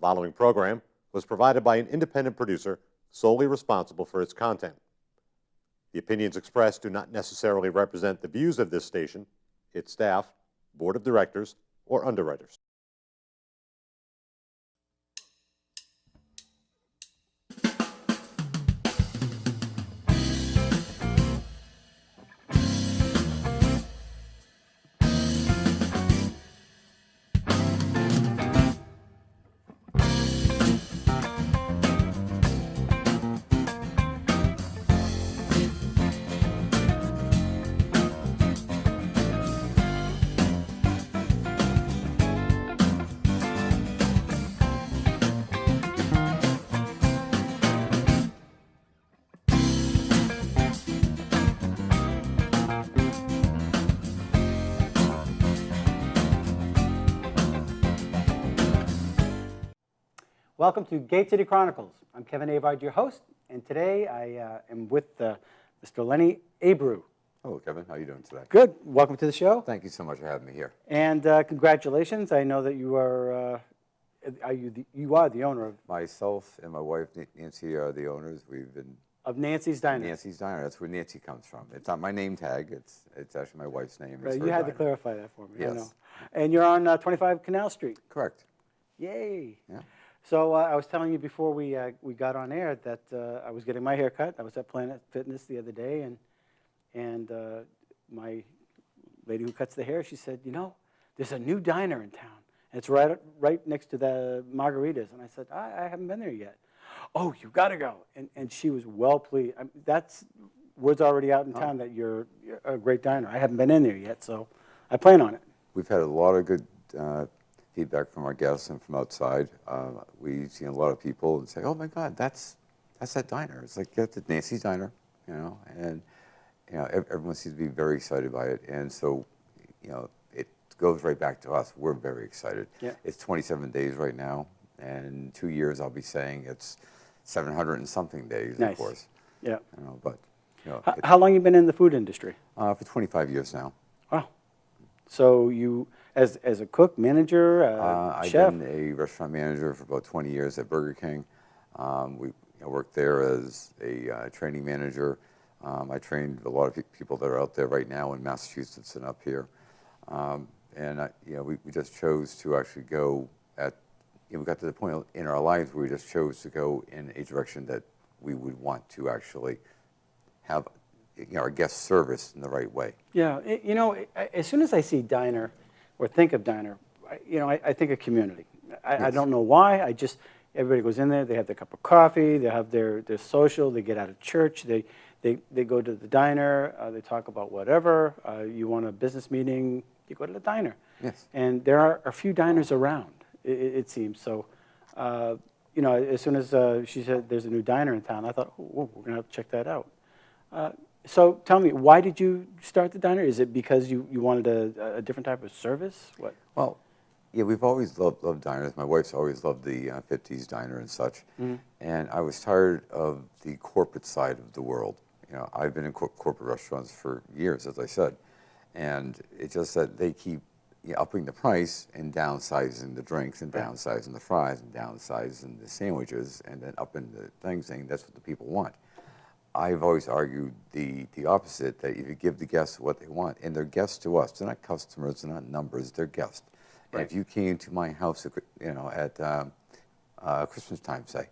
following program was provided by an independent producer solely responsible for its content. The opinions expressed do not necessarily represent the views of this station, its staff, board of directors, or underwriters. Welcome to Gate City Chronicles. I'm Kevin Avard, your host, and today I am with Mr. Lenny Abreu. Hello, Kevin. How are you doing today? Good. Welcome to the show. Thank you so much for having me here. And congratulations. I know that you are the owner of Myself and my wife, Nancy, are the owners. We've been Nancy's Diner. Nancy's Diner. That's where Nancy comes from. It's not my name tag. It's actually my wife's name. Right. You had to clarify that for me. Yes. I know. And you're on 25 Canal Street. Correct. Yay. Yeah. So I was telling you before we got on air that I was getting my hair cut. I was at Planet Fitness the other day, and my lady who cuts the hair, she said, you know, there's a new diner in town. And it's right next to the Margaritas. And I said, I haven't been there yet. Oh, you got to go. And she was well pleased. That's word's already out in town that you're a great diner. I haven't been in there yet, so I plan on it. We've had a lot of good feedback from our guests and from outside. We've seen a lot of people and say, "Oh my God, that's that diner." It's like that's Nancy's Diner, you know, and you know everyone seems to be very excited by it, and so you know it goes right back to us. We're very excited. Yeah. It's 27 days right now, and in 2 years I'll be saying it's 700 and something days, Nice. of course. Yeah. You know, but you know, How long you been in the food industry? for 25 years now. Wow. So you, as a cook, manager, I've chef? been a restaurant manager for about 20 years at Burger King. I worked there as a training manager. I trained a lot of people that are out there right now in Massachusetts and up here. We just chose to actually go we got to the point in our lives where we just chose to go in a direction that we would want to actually have our guest service in the right way. Yeah, you know, as soon as I see diner or think of diner, I think of community. I don't know why. Everybody goes in there. They have their cup of coffee. They have their social. They get out of church. They go to the diner. They talk about whatever. You want a business meeting, you go to the diner. Yes. And there are a few diners around, it seems. So, as soon as she said there's a new diner in town, I thought, oh, we're going to have to check that out. So tell me, why did you start the diner? Is it because you wanted a different type of service? What? Well, yeah, we've always loved diners. My wife's always loved the 50s diner and such. Mm-hmm. And I was tired of the corporate side of the world. You know, I've been in corporate restaurants for years, as I said. And it's just that they keep upping the price and downsizing the drinks and downsizing the fries and downsizing the sandwiches and then upping the things, saying that's what the people want. I've always argued the opposite, that if you give the guests what they want, and they're guests to us, they're not customers, they're not numbers, they're guests. Right. And if you came to my house, at Christmas time, say,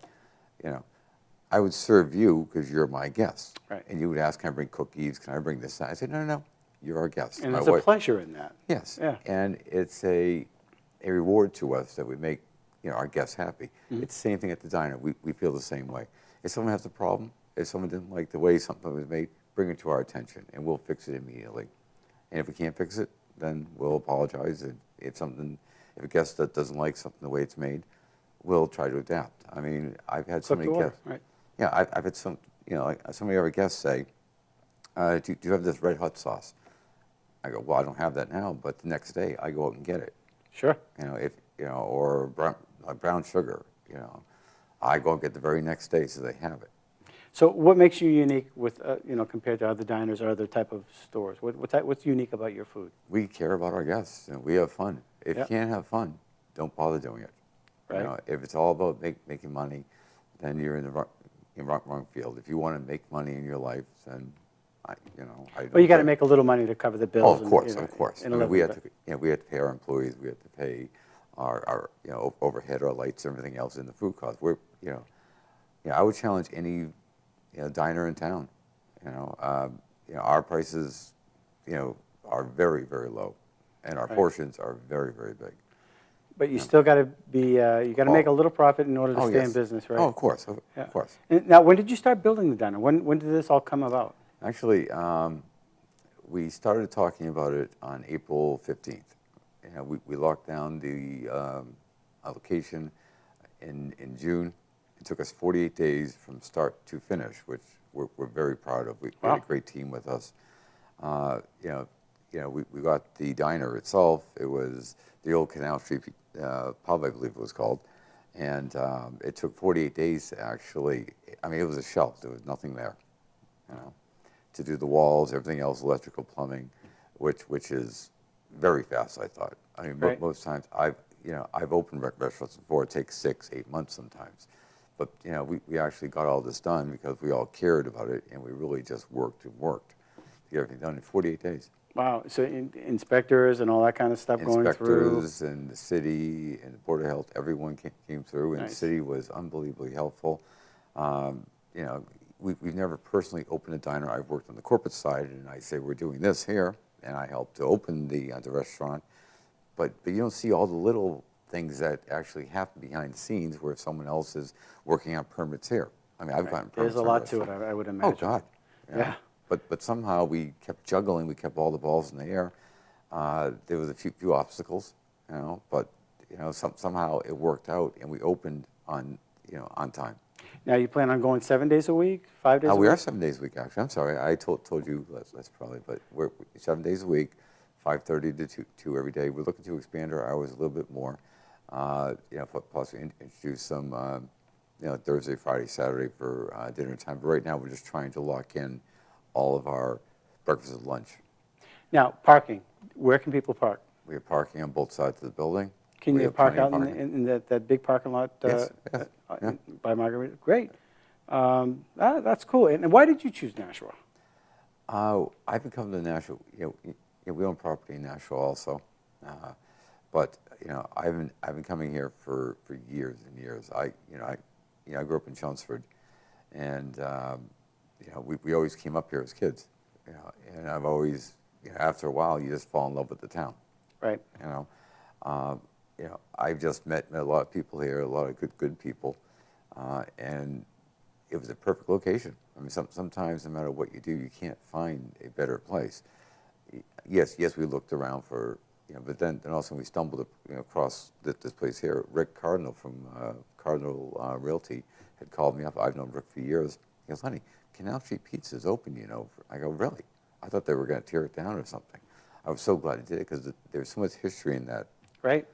I would serve you because you're my guest. Right. And you would ask, can I bring cookies? Can I bring this? I said, no, you're our guest. And there's a pleasure in that. Yes. Yeah. And it's a reward to us that we make our guests happy. Mm-hmm. It's the same thing at the diner. We feel the same way. If someone has a problem, if someone didn't like the way something was made, bring it to our attention, and we'll fix it immediately. And if we can't fix it, then we'll apologize. And if a guest that doesn't like something the way it's made, we'll try to adapt. I mean, I've had so many guests. Right. Yeah, I've had some of our guests say, do you have this red hot sauce? I go, well, I don't have that now, but the next day I go out and get it. Sure. Or brown sugar. I go and get the very next day so they have it. So what makes you unique with, compared to other diners or other type of stores? What's unique about your food? We care about our guests, and we have fun. If you can't have fun, don't bother doing it. You Right. know, if it's all about making money, then you're in the wrong field. If you want to make money in your life, then I don't. Well, you got to care. make a little money to cover the Oh, bills. of course, and, of course. and I a mean, we living, had to, we had to pay our employees, we had to pay our overhead, our lights, everything else in the food costs. I would challenge any, diner in town. Our prices, are very, very low, and our Right. portions are very, very big. But you still got to be, you got to make a little profit in order to stay in yes. business, right? Oh, of course, of Yeah. course. And now, when did you start building the diner? When did this all come about? Actually, we started talking about it on April 15th. We locked down the location in June. It took us 48 days from start to finish, which we're very proud of. We had a great team with us. We got the diner itself. It was the old Canal Street pub, I believe it was called. And it took 48 days to actually, it was a shelf. There was nothing there, to do the walls, everything else, electrical, plumbing, which is very fast, I thought. Right. Most times I've opened restaurants before. It takes 6-8 months sometimes. But, we actually got all this done because we all cared about it, and we really just worked to get everything done in 48 days. Wow. So inspectors and all that kind of stuff going through. Inspectors and the city and the Board of Health, everyone came through, and Nice. the city was unbelievably helpful. We've never personally opened a diner. I've worked on the corporate side, and I say we're doing this here, and I helped to open the restaurant. But you don't see all the little things that actually happen behind the scenes where someone else is working on permits here. I've gotten permits. There's a on lot to it, restaurant. I would imagine. Oh God. Yeah. But somehow we kept juggling. We kept all the balls in the air. There was a few obstacles, but somehow it worked out, and we opened on time. Now, you plan on going 7 days a week, 5 days a We week? are 7 days a week, actually. I'm sorry, I told you that's probably, but we're 7 days a week, 5:30 to 2 every day. We're looking to expand our hours a little bit more. Possibly introduce some, Thursday, Friday, Saturday for dinner time. But right now, we're just trying to lock in all of our breakfast and lunch. Now, parking. Where can people park? We have parking on both sides of the building. Can We you have park plenty out of in, parking. in that big parking lot Yes, yeah. by Margarita? Great. That's cool. And why did you choose Nashua? I've been coming to Nashua. We own property in Nashua also, but I've been coming here for years and years. I grew up in Chelmsford, and we always came up here as kids. And I've always, after a while, you just fall in love with the town. Right. I've just met a lot of people here, a lot of good people, and it was a perfect location. Sometimes no matter what you do, you can't find a better place. Yes, we looked around for, but then all of a sudden we stumbled across this place here. Rick Cardinal from Cardinal Realty had called me up. I've known Rick for years. He goes, "Honey, Canal Street Pizza is open, I go, "Really?" I thought they were going to tear it down or something. I was so glad he did it because there's so much history in that. Right.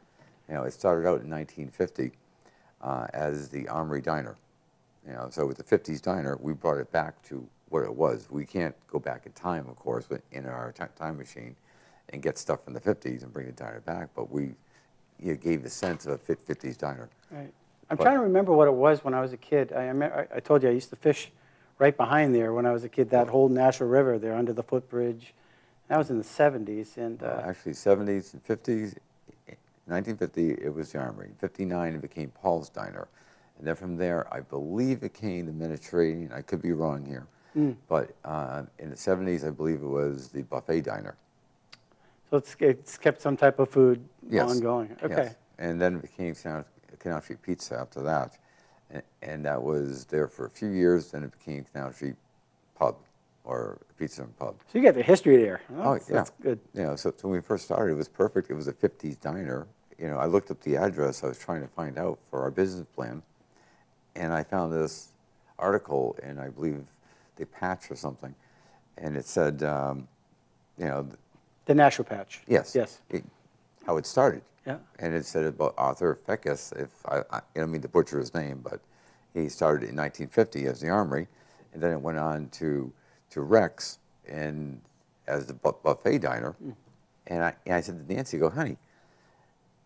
It started out in 1950 as the Armory Diner. So with the 50s diner, we brought it back to what it was. We can't go back in time, of course, but in our time machine and get stuff from the 50s and bring the diner back. But we gave the sense of a 50s diner. Right. I'm trying to remember what it was when I was a kid. I told you I used to fish right behind there when I was a kid, that whole Nashua River there under the footbridge. That was in the 70s. And Actually, 70s and 50s. 1950, it was the Armory. In 59, it became Paul's Diner. And then from there, I believe it became the Mediterranean. I could be wrong here. But in the 70s, I believe it was the Buffet Diner. so it's kept some type of food Yes. ongoing. Okay. Yes. And then it became Canal Street Pizza after that. And that was there for a few years. Then it became Canal Street Pub, or Pizza and Pub. So you got the history there. Oh, yeah. That's good. So when we first started, it was perfect. It was a 50s diner. I looked up the address. I was trying to find out for our business plan. And I found this article in, I believe, the Patch or something. And it said, The Nashua Patch. yes. Yes. How it started. Yeah. And it said about Arthur Feckus, I don't mean to butcher his name, but he started in 1950 as the Armory, and then it went on to Rex and as the Buffet Diner. And I said to Nancy, I go, "Honey,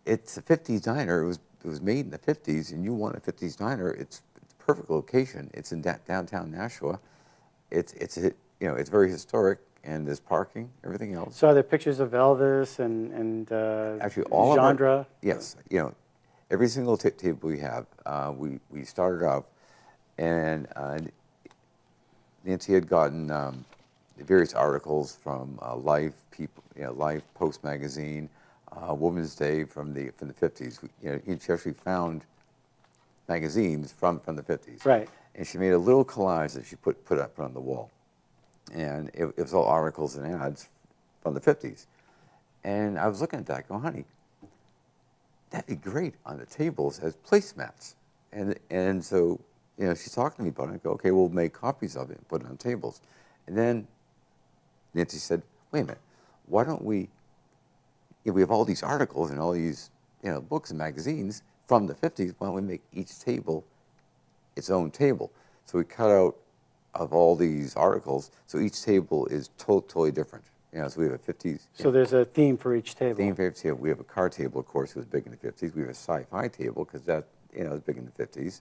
it's a 50s diner. It was it was made in the 50s, and you want a 50s diner, it's a perfect location. It's in downtown Nashua. It's very historic, and there's parking, everything else. So are there pictures of Elvis and Actually, all genre? of our, yes, every single table we have, we started out, and Nancy had gotten various articles from Life, Life, Post magazine, Woman's Day from the 50s. She actually found magazines from the 50s. Right. And she made a little collage that she put up on the wall, and it was all articles and ads from the 50s. And I was looking at that, going, honey, that'd be great on the tables as placemats. And so, she's talking to me about it. I go, okay, we'll make copies of it and put it on tables. And then Nancy said, wait a minute, why don't we have all these articles and all these, books and magazines from the 50s, why don't we make each table its own table? So we cut out of all these articles, so each table is totally different. So we have a 50s. So there's a theme for each table. Theme for each table. We have a car table, of course, it was big in the 50s. We have a sci-fi table, because that, was big in the 50s.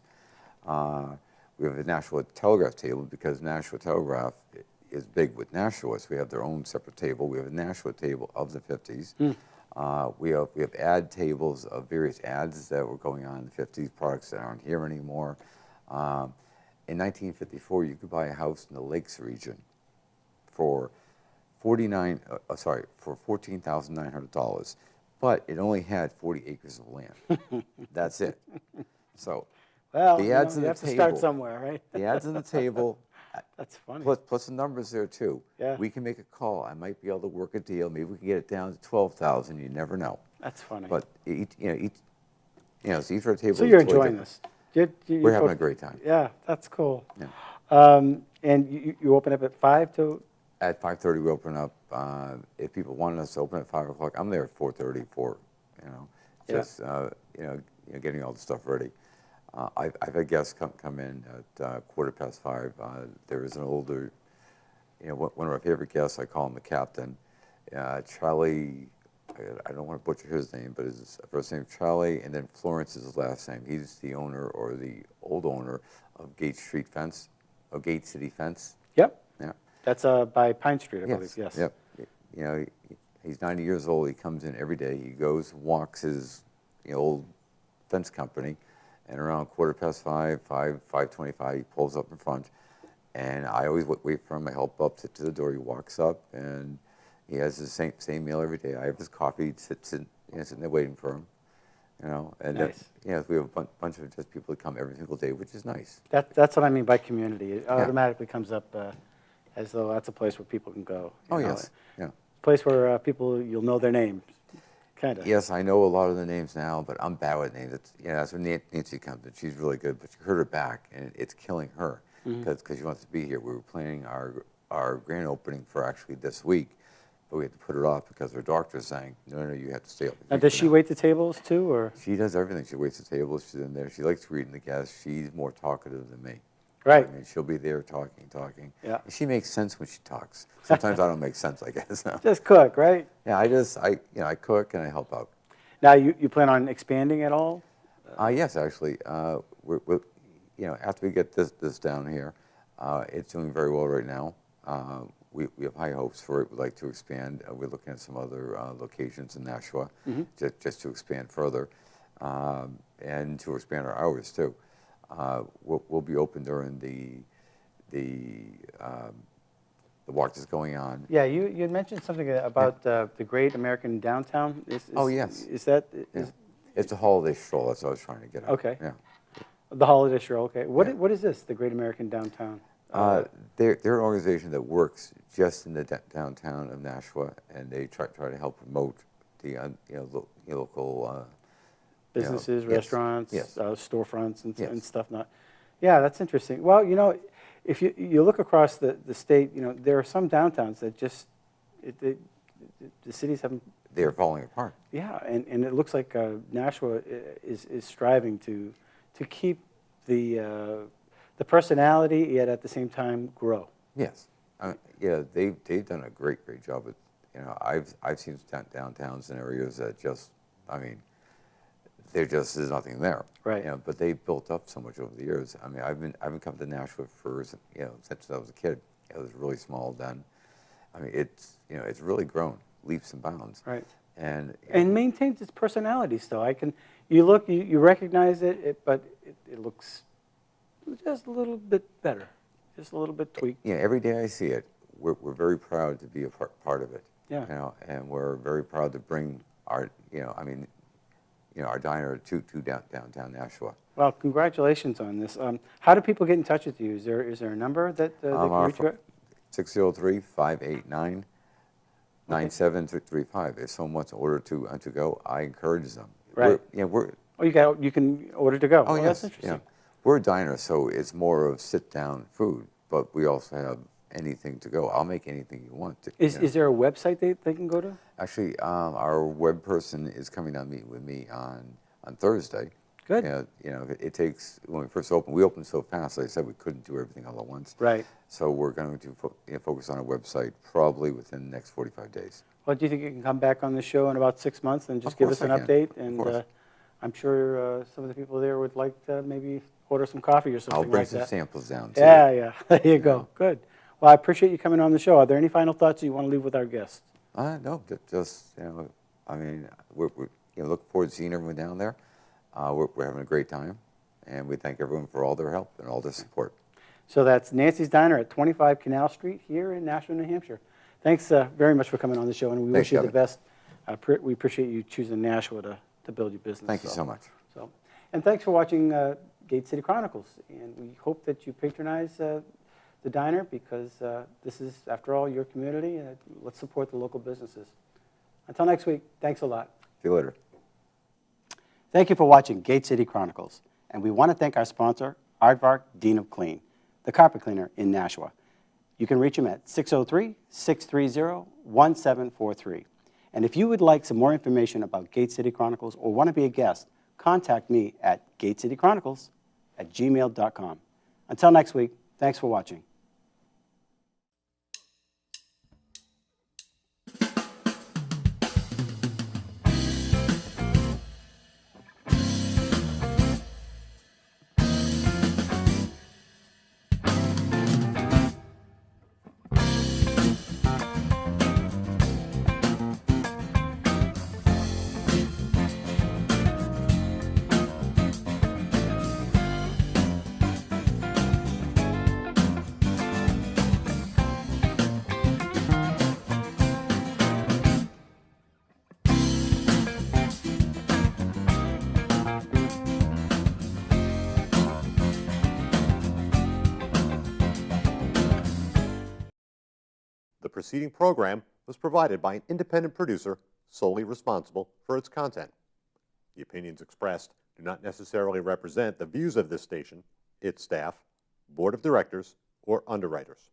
We have a Nashua Telegraph table, because Nashua Telegraph is big with Nashua, so we have their own separate table. We have a Nashua table of the 50s. We have ad tables of various ads that were going on in the 50s, products that aren't here anymore. In 1954, you could buy a house in the Lakes region for $14,900, but it only had 40 acres of land. That's it. So Well, the ads you on the have to table, start somewhere, right? the ads on the table, That's funny. plus the numbers there too. Yeah. We can make a call. I might be able to work a deal. Maybe we can get it down to 12,000. You never know. That's funny. But so each of our tables. So you're is totally enjoying different. this? We're having a great time. Yeah, that's cool. Yeah. And you open up at 5 to? At 5:30 we open up. If people wanted us to open at 5 o'clock, I'm there at 4:30, 4. Just getting all the stuff ready. I've had guests come in at 5:15. There is an older, one of our favorite guests. I call him the captain, Charlie. I don't want to butcher his name, but his first name is Charlie, and then Florence is his last name. He's the owner, or the old owner, of Gate City Fence. Yep. Yeah. That's by Pine Street, I believe. Yes. Yep. He's 90 years old. He comes in every day. He goes, walks his old fence company, and around 5:15, 5:25, he pulls up in front, and I always wait for him. I help up to the door. He walks up, and he has the same meal every day. I have his coffee, sitting there waiting for him. And Nice. we have a bunch of just people that come every single day, which is nice. That's what I mean by community. It automatically comes up as though that's a place where people can go. Yes, yeah. Place where people, you'll know their names, kind of. Yes, I know a lot of the names now, but I'm bad with names. That's when Nancy comes in. She's really good, but you heard her back, and it's killing her because she wants to be here. We were planning our grand opening for actually this week, but we had to put it off because her doctor's saying, no, you have to stay up. Now, does she wait the tables too, or? She does everything. She waits the tables. She's in there. She likes reading the guests. She's more talkative than me. Right. I mean, she'll be there talking. Yeah. And she makes sense when she talks. Sometimes I don't make sense, I guess. Just cook, right? Yeah, I cook and I help out. Now, you plan on expanding at all? Yes, actually. We're after we get this down here, it's doing very well right now. We have high hopes for it. We'd like to expand. We're looking at some other locations in Nashua, just to expand further, and to expand our hours too. We'll be open during the walk that's going on. Yeah, you had mentioned something about the Great American Downtown. Oh, yes. Is that? It's a holiday stroll. That's what I was trying to get at. Okay. Yeah. The holiday stroll. Okay. What is this? The Great American Downtown. They're an organization that works just in the downtown of Nashua, and they try to help promote the local Businesses, yes, restaurants, yes. Storefronts, and Yes. stuff. Yeah, that's interesting. Well, if you look across the state, there are some downtowns that just the cities haven't. They're falling apart. Yeah, and it looks like Nashua is striving to keep the personality, yet at the same time grow. Yes, they've done a great job with. I've seen downtowns in areas that just, there just is nothing there. Right. You know, but they've built up so much over the years. I mean, I've been coming to Nashua for, you know, since I was a kid. It was really small then. I mean, it's really grown leaps and bounds. Right. And maintains its personality still. You recognize it, but it looks just a little bit better, just a little bit tweaked. yeah, every day I see it, we're very proud to be a part of it. Yeah. You know, and we're very proud to bring our, our diner to downtown Nashua. Well, congratulations on this. How do people get in touch with you? Is there a number that they can reach you at? 603-589-9735. If someone wants to order to go, I encourage them. Right. You can order to go. Oh, well, yes. That's interesting. Yeah. We're a diner, so it's more of sit-down food, but we also have anything to go. I'll make anything you want. Is there a website they can go to? Actually, our web person is coming down to meet with me on Thursday. Good. It takes, when we first opened, we opened so fast, like I said, we couldn't do everything all at once. Right. So we're going to focus on a website probably within the next 45 days. Well, do you think you can come back on the show in about 6 months and just Of give course us an I can. update? Of And course. I'm sure some of the people there would like to maybe order some coffee or something I'll bring like some that. samples down too. Yeah. There you go. Good. Well, I appreciate you coming on the show. Are there any final thoughts you want to leave with our guests? No, just, I mean, we're looking forward to seeing everyone down there. We're having a great time, and we thank everyone for all their help and all their support. So that's Nancy's Diner at 25 Canal Street here in Nashua, New Hampshire. Thanks very much for coming on the show, and we Thanks, wish you the Kevin. best. We appreciate you choosing Nashua to build your business. Thank you so much. And thanks for watching Gate City Chronicles. And we hope that you patronize the diner because this is, after all, your community. Let's support the local businesses. Until next week, thanks a lot. See you later. Thank you for watching Gate City Chronicles. And we want to thank our sponsor, Avard Dean of Clean, the carpet cleaner in Nashua. You can reach him at 603-630-1743. And if you would like some more information about Gate City Chronicles or want to be a guest, contact me at gatecitychronicles@gmail.com. Until next week, thanks for watching. The preceding program was provided by an independent producer solely responsible for its content. The opinions expressed do not necessarily represent the views of this station, its staff, board of directors, or underwriters.